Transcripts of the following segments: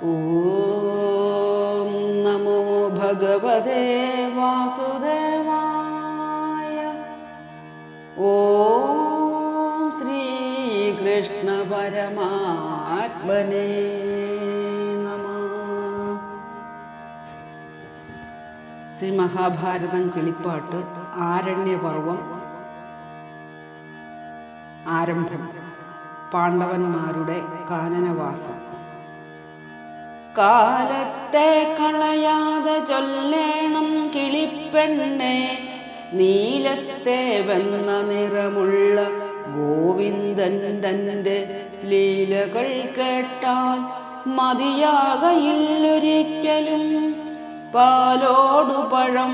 ഓം നമോ ഭഗവതേ വാസുദേവായ. ഓം ശ്രീകൃഷ്ണ പരമാത്മനേ നമഃ. ശ്രീ മഹാഭാരതം കിളിപ്പാട്ട് ആരണ്യപർവം ആരംഭം. പാണ്ഡവന്മാരുടെ കാനനവാസം. കാലത്തെ കളയാതെ ചൊല്ലേണം കിളിപ്പെണ്ണെ, നീലത്തെ വെന്ന നിറമുള്ള ഗോവിന്ദൻ തൻ്റെ ലീലകൾ കേട്ടാൽ മതിയാകയില്ലൊരിക്കലും. പാലോടു പഴം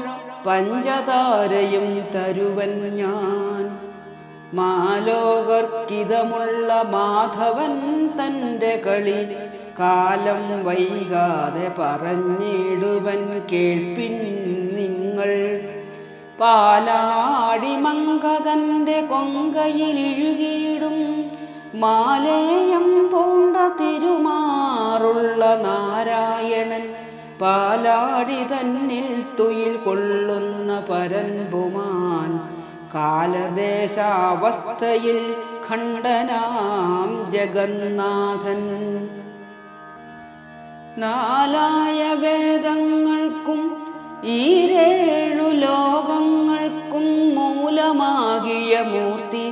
പഞ്ചതാരയും തരുവൻ ഞാൻ, മാലോകർക്കിതമുള്ള മാധവൻ തൻ്റെ കളി കാലം വൈകാതെ പറഞ്ഞിടുവൻ കേൾപ്പിൻ നിങ്ങൾ. പാലാടി മങ്കതൻ്റെ കൊങ്കയിലിഴുകിയിടും മാലേയം പൂണ്ട തിരുമാറുള്ള നാരായണൻ, പാലാടി തന്നിൽ തുയിൽ കൊള്ളുന്ന പരൻപുമാൻ, കാലദേശാവസ്ഥയിൽ ഖണ്ഡനാം ജഗന്നാഥൻ. നാലായ വേദങ്ങൾക്കും ഈരേഴു ലോകങ്ങൾക്കും മൂലമാകിയ മൂർത്തി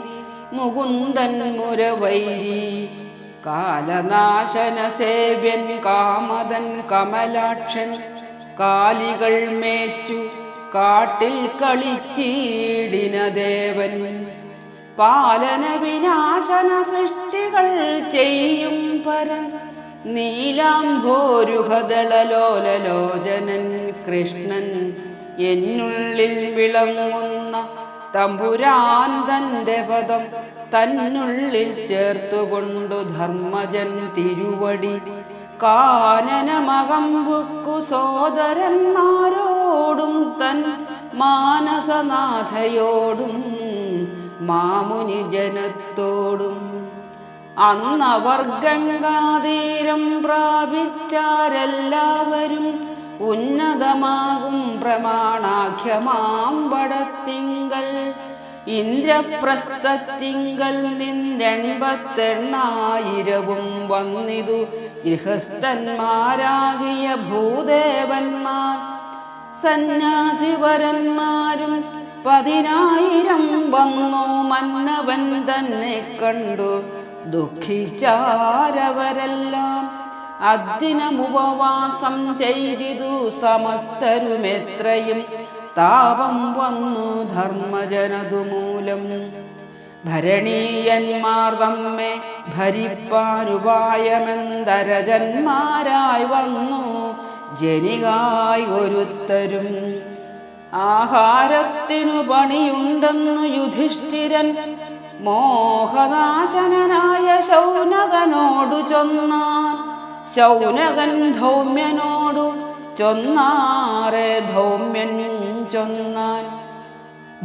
മുകുന്ദൻ മുരവൈരി, കാലനാശന സേവ്യൻ കാമദൻ കമലാക്ഷൻ, കാലികൾ മേച്ചു കാട്ടിൽ കളിച്ചീടിന ദേവൻ, പാലന വിനാശന സൃഷ്ടികൾ ചെയ്യും പരൻ, നീലാംഭോരുഹദളലോലലോചനൻ കൃഷ്ണൻ, എന്നുള്ളിൽ വിളങ്ങുന്ന തമ്പുരാൻ തൻ്റെ പദം തന്നുള്ളിൽ ചേർത്തുകൊണ്ടു ധർമ്മജൻ തിരുവടി, കാനനമകമ്പുക്കു സോദരന്മാരോടും തൻ മാനസനാഥയോടും മാമുനി ജനത്തോടും. അന്നവർ ഗംഗാതീരം പ്രാപിച്ചാരെല്ലാവരും ഉന്നതമാകും പ്രമാണാഖ്യമാം വടത്തിങ്കൽ. ഇന്ദ്രപ്രസ്ഥത്തിങ്കൽ നിന്നെൺപത്തെണ്ണായിരവും വന്നിതു ഗൃഹസ്ഥന്മാരാകിയ ഭൂദേവന്മാർ. സന്യാസിവരന്മാരും 10,000 വന്നു മന്നവൻ തന്നെ കണ്ടു ദുഃഖിച്ചാരവരെല്ലാം. അദ്ദിനമുപവാസം ചെയ്തിതു സമസ്തരുമെത്രയും, താപം വന്നു ധർമ്മജനതുമൂലം. ഭരണീയന്മാർ തമ്മെ ഭരിപ്പാനുപായമെന്തരജന്മാരായി വന്നു ജനികായി ഒരുത്തരും. ആഹാരത്തിനു പണിയുണ്ടെന്നു യുധിഷ്ഠിരൻ മോഹനാശനായ ശൗനകനോടു ചൊന്നാൻ. ശൗനകൻ ധൗമ്യനോടു ചൊന്നാറെ ധൗമ്യൻ ചൊന്നാൻ,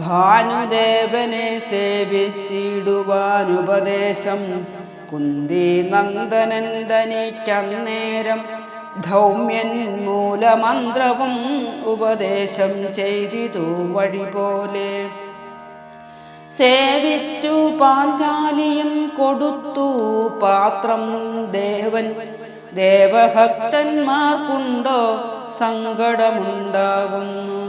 ഭാനുദേവനെ സേവിച്ചിടുവാനുപദേശം കുന്തി നന്ദനൻ തനിക്കന്നേരം. ധൗമ്യൻ മൂലമന്ത്രവും ഉപദേശം ചെയ്തിതു വഴി പോലെ. സേവിച്ചു പാഞ്ചാലിയും കൊടുത്തു പാത്രം ദേവൻ. ദേവഭക്തന്മാർക്കുണ്ടോ സങ്കടമുണ്ടാകുന്നു,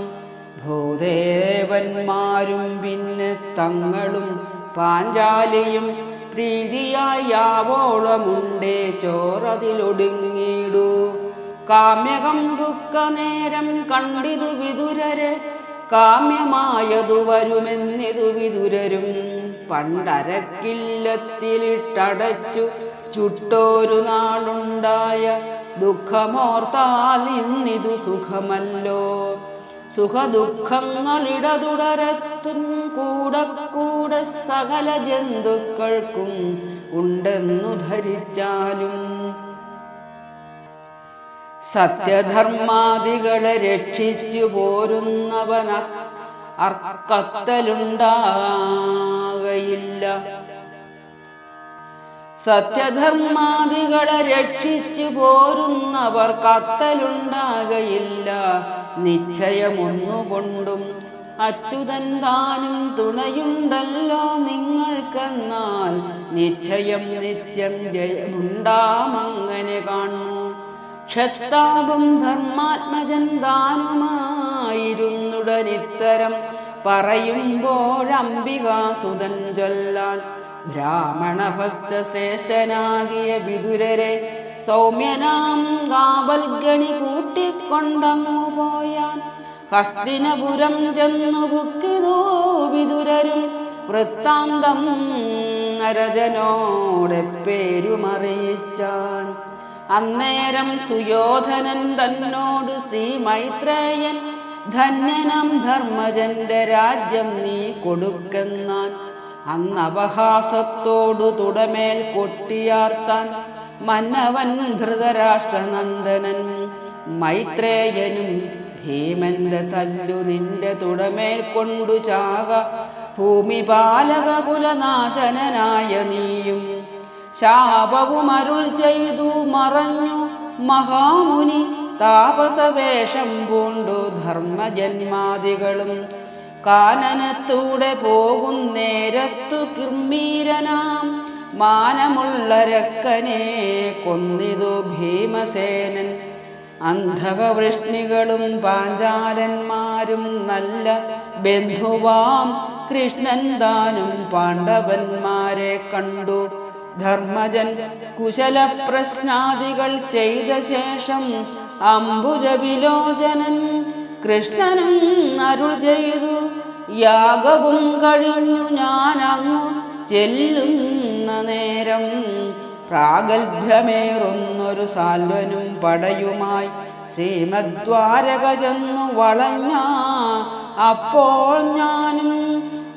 ഭൂദേവന്മാരും പിന്നെ തങ്ങളും പാഞ്ചാലിയും പ്രീതിയായി ആവോളമുണ്ടേ ചോറതിലൊടുങ്ങിടു. കാമ്യകം ദുഃഖ നേരം കണ്ടിതു വിതുരരെ, കാമ്യമായതു വരുമെന്നിതു വിതുരരും. പണ്ടരക്കില്ലത്തിലിട്ടടച്ചു ചുട്ടോരു നാളുണ്ടായ ദുഃഖമോർത്താൽ ഇന്നിതു സുഖമല്ലോ. സുഖദുഃഖങ്ങളിടതുടരത്തും കൂടെ കൂടെ സകല ജന്തുക്കൾക്കും ഉണ്ടെന്നു ധരിച്ചാലും. സത്യധർമാദികളെ രക്ഷിച്ചു പോരുന്നവന അർക്കത്തലുണ്ടാകയില്ല. സത്യധർമാദികളെ രക്ഷിച്ചു പോരുന്നവർ കത്തലുണ്ടാകയില്ല നിശ്ചയമൊന്നുകൊണ്ടും. അച്യുതൻ താനും തുണയുണ്ടല്ലോ നിങ്ങൾക്കെന്നാൽ നിശ്ചയം നിത്യം ജയമുണ്ടാമങ്ങനെ കാണുന്നു. ക്ഷത്താപം ധർമാത്മജൻ താനുമായിരുന്നുടനിത്തരം പറയുമ്പോഴംബികാസുതൻ ചൊല്ലാൻ. ബ്രാഹ്മണ ഭക്ത ശ്രേഷ്ഠനാകിയ വിദുരരെ സൗമ്യനാം കാവൽഗണി കൂട്ടിക്കൊണ്ടങ്ങു പോയാൻ. ഹസ്തിനപുരം ചെന്നു ബുക്കിതോ വിദുരരും വൃത്താന്തം നരജനോടെ പേരുമറിയിച്ചാൻ. അന്നേരം സുയോധനൻ തന്നോട് ശ്രീ മൈത്രേയൻ ധന്യനം ധർമ്മജന്റെ രാജ്യം നീ കൊടുക്കെന്നാൻ. അന്നപഹാസത്തോടു തുടമേൽ കൊട്ടിയാർത്താൻ മന്നവൻ ധൃതരാഷ്ട്രനന്ദനൻ. മൈത്രേയനും ഭീമന്റെ തല്ലു നിന്റെ തുടമേൽ കൊണ്ടു ചാക ഭൂമിപാലക കുലനാശനായ നീയും. ശാപവും അരുൾ ചെയ്തു മറഞ്ഞു മഹാമുനി താപസവേഷം പൂണ്ടു ധർമ്മജന്മാദികളും. കാനനത്തൂടെ പോകുന്നേരത്തു കിർമീരനാം മാനമുള്ള രക്കനെ കൊന്നിതു ഭീമസേനൻ. അന്ധകവൃഷ്ണികളും പാഞ്ചാലന്മാരും നല്ല ബന്ധുവാം കൃഷ്ണൻ താനും പാണ്ഡവന്മാരെ കണ്ടു. ധർമ്മജൻ കുശലപ്രശ്നാദികൾ ചെയ്ത ശേഷം അംബുജവിലോചനൻ കൃഷ്ണനും അരുൾ ചെയ്തു. യാഗവും കഴിഞ്ഞു ഞാൻ അങ്ങു ചെല്ലുന്ന നേരം പ്രാഗൽഭ്യമേറുന്നൊരു സാൽവനും പടയുമായി ശ്രീമദ്വാരക ചെന്നു വളഞ്ഞ. അപ്പോൾ ഞാനും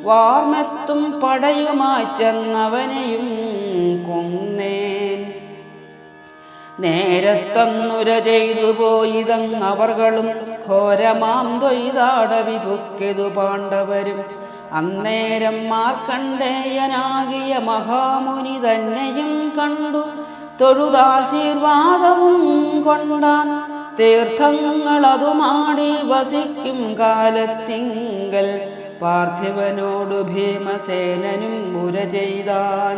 വാർമെത്തും പടയുമായി ചെന്നവനെയും കൊന്നേൻ. നേരത്തന്നുര ചെയ്തു പോയിതങ്ങവർകളും ഘോരമാം ദ്വൈതാടവിപുക്കെതു പാണ്ഡവരും. അന്നേരം മാർക്കണ്ഡേയനാകിയ മഹാമുനി തന്നെയും കണ്ടു തൊഴുതാശീർവാദവും കൊണ്ടാൻ. തീർത്ഥങ്ങളതുമാടി വസിക്കും കാലത്തിങ്കൽ പാർത്ഥിവനോടു ഭീമസേനനും മുര ചെയ്താൻ.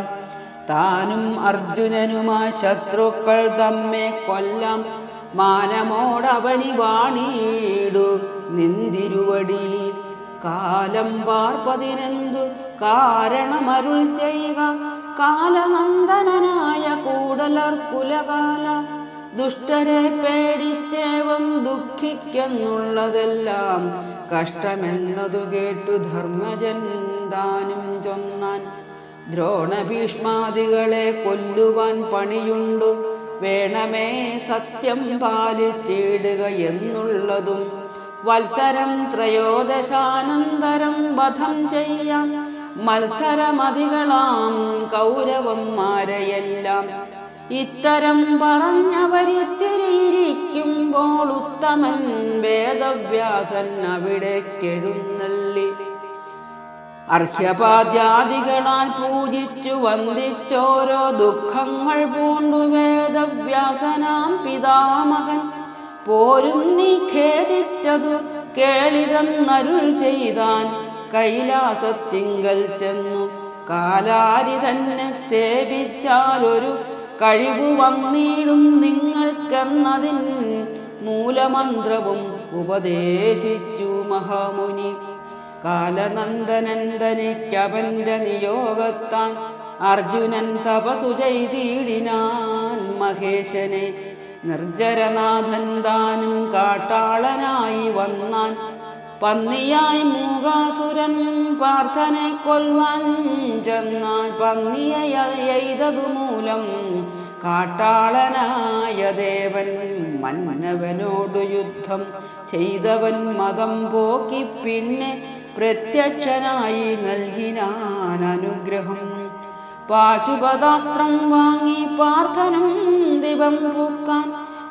താനും അർജുനനുമായി ശത്രുക്കൾ തമ്മെ കൊല്ലാം മാനമോടവനി വാണീടു നിന്തിരുവടി. കാലം പാർപ്പതിനെന്തു കാരണമരുൾ ചെയ്യുക കാലനന്ദനായ കൂടലർ കുലകാല. ദുഷ്ടരെ പേടിച്ചേവം ദുഃഖിക്കെന്നുള്ളതെല്ലാം കഷ്ടമെന്നതു കേട്ടു ധർമ്മജൻ താനും ചൊന്നാൻ. ദ്രോണഭീഷ്മാദികളെ കൊല്ലുവാൻ പണിയുണ്ടു വേണമേ സത്യം പാലിച്ചിടുക എന്നുള്ളതും. വത്സരം ത്രയോദശാനന്തരം വധം ചെയ്യാം മത്സരമതികളാം കൗരവന്മാരെയെല്ലാം. ഇത്തരം പറഞ്ഞവരിത്തിരിക്കുമ്പോൾ ഉത്തമൻ വേദവ്യാസൻ അവിടേക്കെഴുന്നള്ളി. അർഘ്യപാദ്യാദികളാൽ പൂജിച്ചു വന്ദിച്ചോരോ ദുഃഖങ്ങൾ പൂണ്ടു വേദവ്യാസനാം പിതാമഹൻ പോരും നീ ഖേദിച്ചതു കേളിതെന്നരുൾ ചെയ്താൻ. കൈലാസത്തിങ്കൽ ചെന്നു കാലാരി തന്നെ സേവിച്ചാലൊരു കഴിവു വന്നിടും നിങ്ങൾക്കെന്നതിൻ മൂലമന്ത്രവും ഉപദേശിച്ചു മഹാമുനി. കാലനന്ദനൻ തനിക്കവന്റെ നിയോഗത്താൻ അർജുനൻ തപസു ചെയ്തിടിനാൻ മഹേശനെ. നിർജ്ജരനാഥൻ താനും കാട്ടാളനായി വന്നാൻ. പന്നിയായി മൂകാസുരൻ പാർത്ഥനെ കൊൽവാൻ ചെന്നാൻ. പന്നിയെയ്തതു മൂലം കാട്ടാളനായ ദേവൻ മന്നവനോടു യുദ്ധം ചെയ്തവൻ മതം പോക്കി പിന്നെ പ്രത്യക്ഷനായി നൽകിനാൻ അനുഗ്രഹം. പാശുപതാസ്ത്രം വാങ്ങി പാർത്ഥനും ദിവം പൂക്കാൻ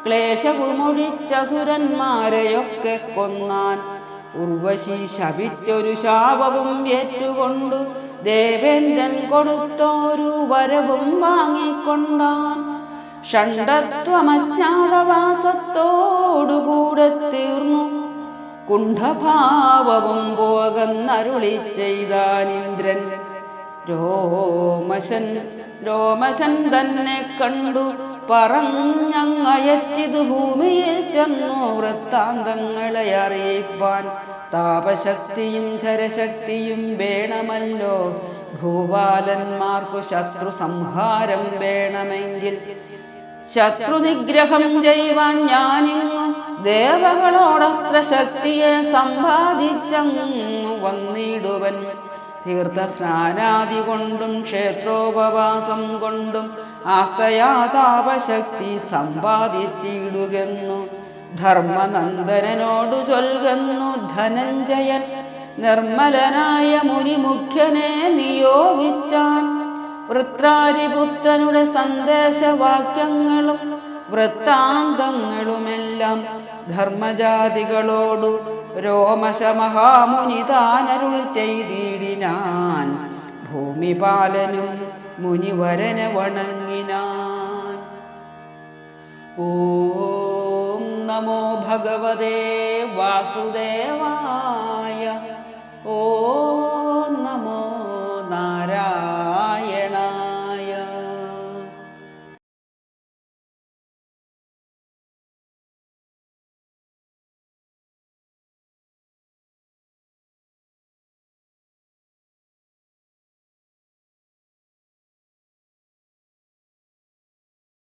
ക്ലേശവുമൊഴിച്ചസുരന്മാരെയൊക്കെ കൊന്നാൻ. ഉർവശി ശപിച്ചൊരു ശാപവും ഏറ്റുകൊണ്ടു ദേവേന്ദ്രൻ കൊടുത്തോരു വരവും വാങ്ങിക്കൊണ്ടാൻ. ഷണ്ഡത്വമജ്ഞാതവാസത്തോടുകൂടെ തീർന്നു കുണ്ഠഭാവവും പോകന്നരുളി ചെയ്താനിന്ദ്രൻ. രോമശൻ തന്നെ കണ്ടു പറഞ്ഞങ്ങയറ്റിതു ഭൂമിയിൽ ചെന്നു വൃത്താന്തങ്ങളെ അറിയിപ്പാൻ. താപശക്തിയും ശരശക്തിയും വേണമല്ലോ ഭൂപാലന്മാർക്കു ശത്രു സംഹാരം വേണമെങ്കിൽ. ശത്രുനിഗ്രഹം ചെയ്യുവാൻ ഞാനിങ്ങു ദേവകളോടസ്ത്രശക്തിയെ സമ്പാദിച്ചങ്ങു വന്നിടുവൻ. തീർത്ഥസ്നാനാദി കൊണ്ടും ക്ഷേത്രോപവാസം കൊണ്ടും ആസ്തയാ താപശക്തി സമ്പാദിച്ചിടുകെന്നു ധർമ്മനന്ദനോടു ചൊൽകുന്നു ധനഞ്ജയൻ. നിർമ്മലനായ മുനിമുഖ്യനെ നിയോഗിച്ചാൻ. വൃത്രാരിപുത്രനുടെ സന്ദേശവാക്യങ്ങളും വൃത്താന്തങ്ങളുമെല്ലാം ധർമ്മജാതികളോടു രോമശ മഹാമുനി താനരുൾ ചെയ്തിടിനാൻ. ഭൂമിപാലനും മുനിവരനെ വണങ്ങിനാൻ. ഓം നമോ ഭഗവതേ വാസുദേവായ.